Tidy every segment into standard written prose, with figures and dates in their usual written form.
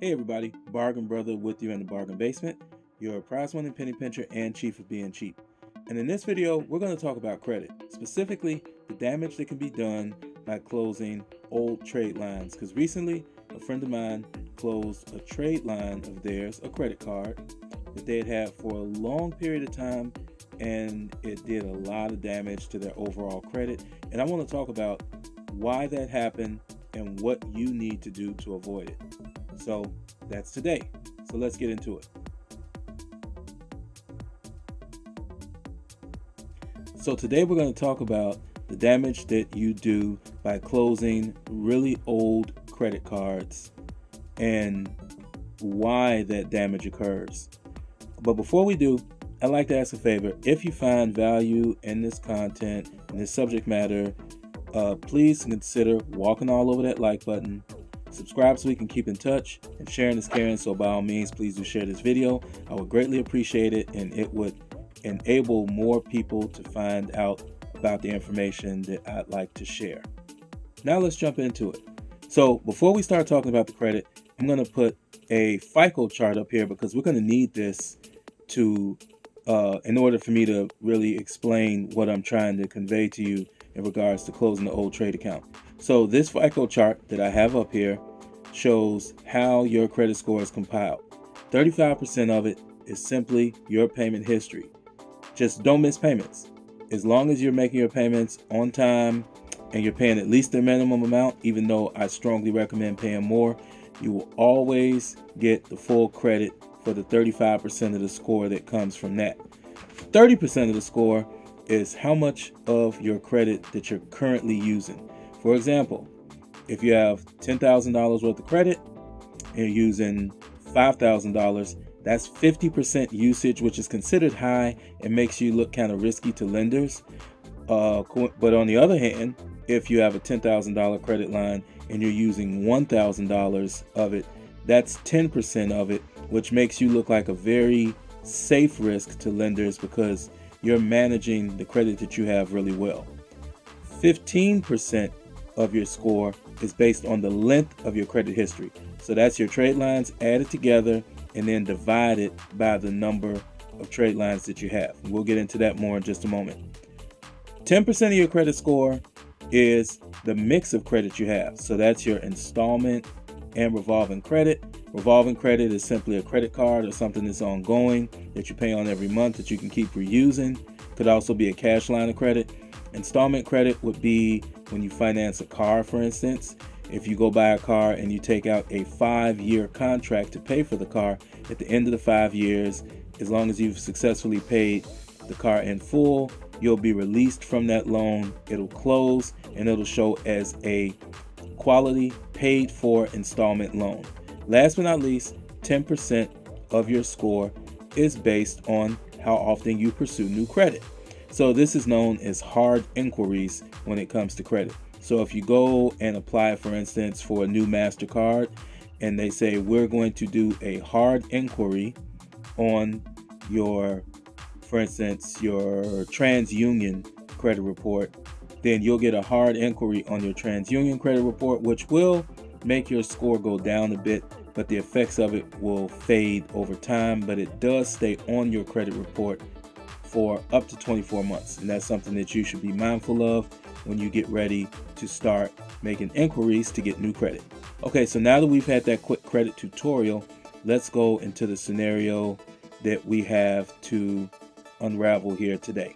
Hey everybody, Bargain Brother with you in the Bargain Basement, your prize winning penny pincher and chief of being cheap. And in this video, we're going to talk about credit, specifically the damage that can be done by closing old trade lines. Because recently, a friend of mine closed a trade line of theirs, a credit card, that they had for a long period of time, and it did a lot of damage to their overall credit. And I want to talk about why that happened and what you need to do to avoid it. So that's today. So let's get into it. So today we're going to talk about the damage that you do by closing really old credit cards and why that damage occurs. But before we do, I'd like to ask a favor. If you find value in this content, in this subject matter, please consider walking all over that like button. Subscribe so we can keep in touch, and sharing is caring, so by all means please do share this video. I would greatly appreciate it, and it would enable more people to find out about the information that I'd like to share. Now let's jump into it. So before we start talking about the credit, I'm going to put a FICO chart up here because we're going to need this to in order for me to really explain what I'm trying to convey to you in regards to closing the old trade account. So this FICO chart that I have up here shows how your credit score is compiled. 35% of it is simply your payment history. Just don't miss payments. As long as you're making your payments on time and you're paying at least the minimum amount, even though I strongly recommend paying more, you will always get the full credit for the 35% of the score that comes from that. 30% of the score is how much of your credit that you're currently using. For example, if you have $10,000 worth of credit and you're using $5,000, that's 50% usage, which is considered high and makes you look kind of risky to lenders. But on the other hand, if you have a $10,000 credit line and you're using $1,000 of it, that's 10% of it, which makes you look like a very safe risk to lenders because you're managing the credit that you have really well. 15% of your score is based on the length of your credit history. So that's your trade lines added together and then divided by the number of trade lines that you have. We'll get into that more in just a moment. 10% of your credit score is the mix of credit you have. So that's your installment and revolving credit. Revolving credit is simply a credit card or something that's ongoing that you pay on every month that you can keep reusing. Could also be a cash line of credit. Installment credit would be when you finance a car, for instance. If you go buy a car and you take out a 5-year contract to pay for the car, at the end of the 5 years, as long as you've successfully paid the car in full, you'll be released from that loan. It'll close and it'll show as a quality paid for installment loan. Last but not least, 10% of your score is based on how often you pursue new credit. So this is known as hard inquiries when it comes to credit. So if you go and apply, for instance, for a new MasterCard, and they say, we're going to do a hard inquiry on your, for instance, your TransUnion credit report, then you'll get a hard inquiry on your TransUnion credit report, which will make your score go down a bit, but the effects of it will fade over time. But it does stay on your credit report for up to 24 months. And that's something that you should be mindful of when you get ready to start making inquiries to get new credit. Okay, so now that we've had that quick credit tutorial, let's go into the scenario that we have to unravel here today.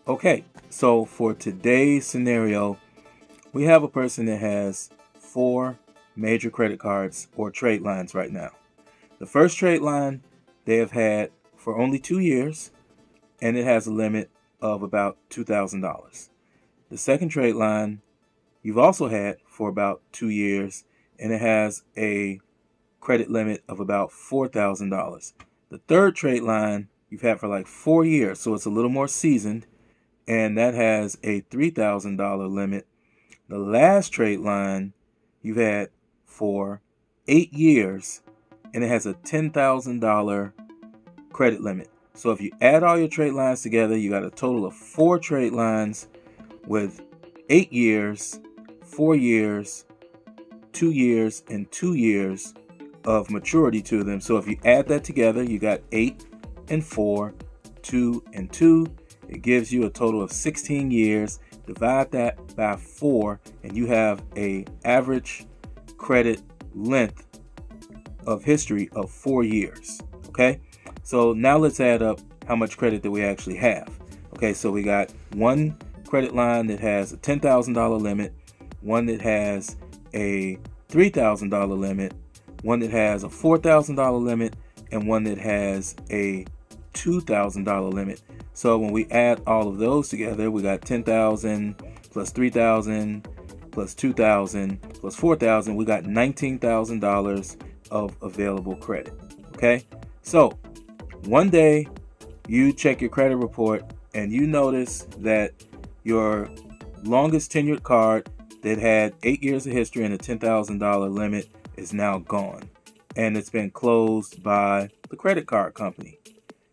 Okay, so for today's scenario, we have a person that has 4 major credit cards or trade lines right now. The first trade line they have had for only 2 years, and it has a limit of about $2,000. The second trade line you've also had for about 2 years, and it has a credit limit of about $4,000. The third trade line you've had for like 4 years, so it's a little more seasoned, and that has a $3,000 limit. The last trade line you've had for 8 years, and it has a $10,000 credit limit. So if you add all your trade lines together, you got a total of 4 trade lines with 8 years, 4 years, 2 years, and 2 years of maturity to them. So if you add that together, you got 8 and 4, 2 and 2. It gives you a total of 16 years. Divide that by 4, and you have a average credit length of history of 4 years. Okay, so now let's add up how much credit that we actually have. Okay, so we got one credit line that has a $10,000 limit, one that has a $3,000 limit, one that has a $4,000 limit, and one that has a $2,000 limit. So when we add all of those together, we got 10,000 plus 3,000 plus 2,000 plus 4,000. We got $19,000 of available credit. Okay, so one day you check your credit report and you notice that your longest tenured card that had 8 years of history and a $10,000 limit is now gone, and it's been closed by the credit card company.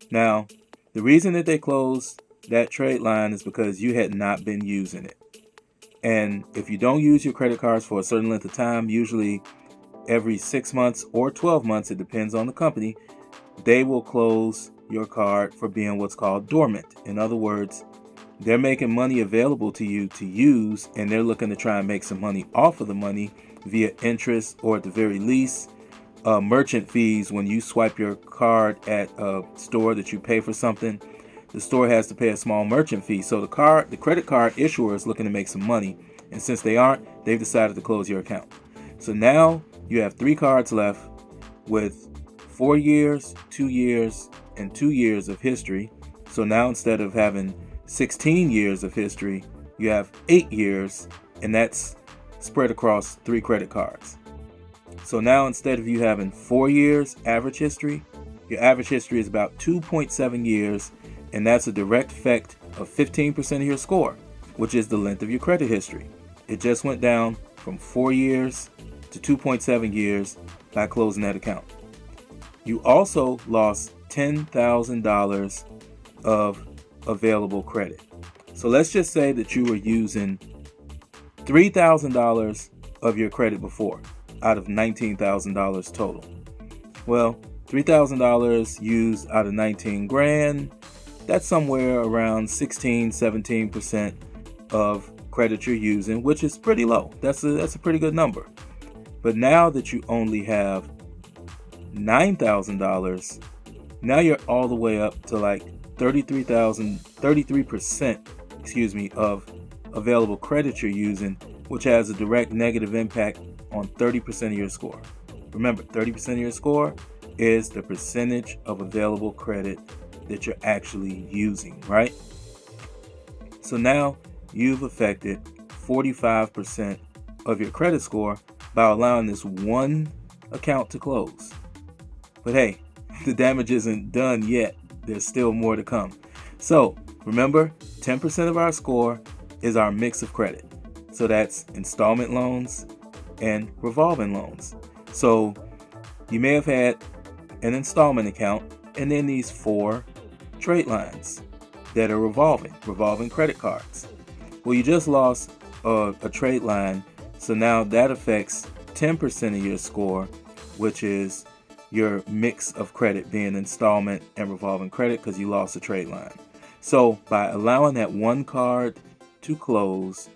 Now, the reason that they closed that trade line is because you had not been using it. And if you don't use your credit cards for a certain length of time, usually every 6 months or 12 months, it depends on the company, they will close your card for being what's called dormant. In other words, they're making money available to you to use, and they're looking to try and make some money off of the money via interest, or at the very least, merchant fees. When you swipe your card at a store that you pay for something, the store has to pay a small merchant fee. So the credit card issuer is looking to make some money, and since they aren't, they've decided to close your account. So now you have 3 cards left with 4 years, 2 years, and 2 years of history. So now instead of having 16 years of history, you have 8 years, and that's spread across 3 credit cards. So now instead of you having 4 years average history, your average history is about 2.7 years, and that's a direct effect of 15% of your score, which is the length of your credit history. It just went down from 4 years to 2.7 years by closing that account. You also lost $10,000 of available credit. So let's just say that you were using $3,000 of your credit before out of $19,000 total. Well, $3,000 used out of 19 grand, that's somewhere around 16-17% of credit you're using, which is pretty low. That's a pretty good number. But now that you only have $9,000, now you're all the way up to like 33% of available credit you're using, which has a direct negative impact on 30% of your score. Remember, 30% of your score is the percentage of available credit that you're actually using, right? So now you've affected 45% of your credit score by allowing this one account to close. But hey, the damage isn't done yet. There's still more to come. So remember, 10% of our score is our mix of credit. So that's installment loans and revolving loans. So you may have had an installment account and then these 4 trade lines that are revolving credit cards. Well, you just lost a trade line, so now that affects 10% of your score, which is your mix of credit being installment and revolving credit, because you lost a trade line. So by allowing that one card to close,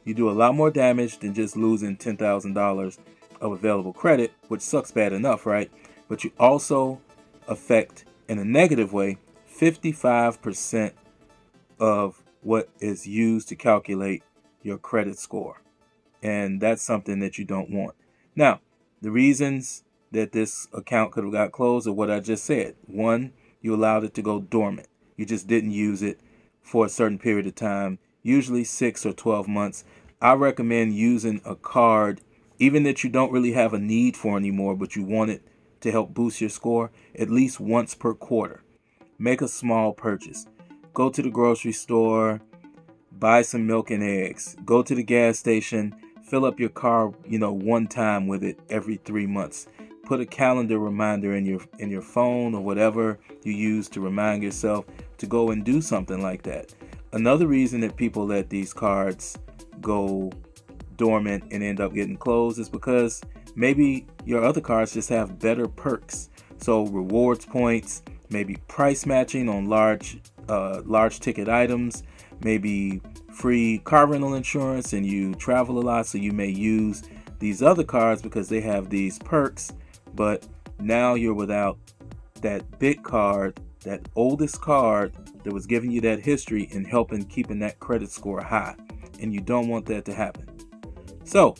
you do a lot more damage than just losing $10,000 of available credit, which sucks bad enough, right? But you also affect, in a negative way, 55% of what is used to calculate your credit score. And that's something that you don't want. Now, the reasons that this account could have got closed are what I just said. One, you allowed it to go dormant. You just didn't use it for a certain period of time, usually 6 or 12 months. I recommend using a card, even that you don't really have a need for anymore, but you want it to help boost your score, at least once per quarter. Make a small purchase. Go to the grocery store, buy some milk and eggs. Go to the gas station, fill up your car, one time with it every 3 months. Put a calendar reminder in your phone or whatever you use to remind yourself to go and do something like that. Another reason that people let these cards go dormant and end up getting closed is because maybe your other cards just have better perks. So rewards points, maybe price matching on large ticket items, maybe free car rental insurance, and you travel a lot, so you may use these other cards because they have these perks. But now you're without that big card, that oldest card that was giving you that history and helping keeping that credit score high, and you don't want that to happen. So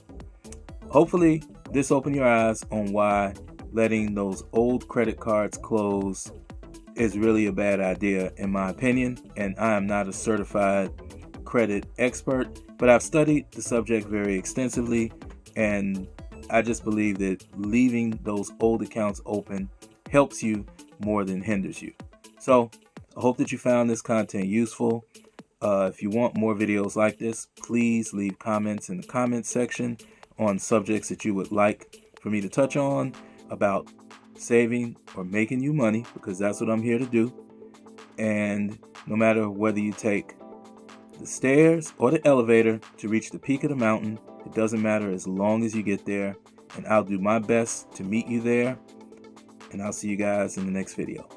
hopefully this opened your eyes on why letting those old credit cards close is really a bad idea, in my opinion. And I am not a certified credit expert, but I've studied the subject very extensively, and I just believe that leaving those old accounts open helps you more than hinders you. So I hope that you found this content useful. If you want more videos like this, please leave comments in the comments section on subjects that you would like for me to touch on about saving or making you money, because that's what I'm here to do. And no matter whether you take the stairs or the elevator to reach the peak of the mountain, it doesn't matter as long as you get there. And I'll do my best to meet you there. And I'll see you guys in the next video.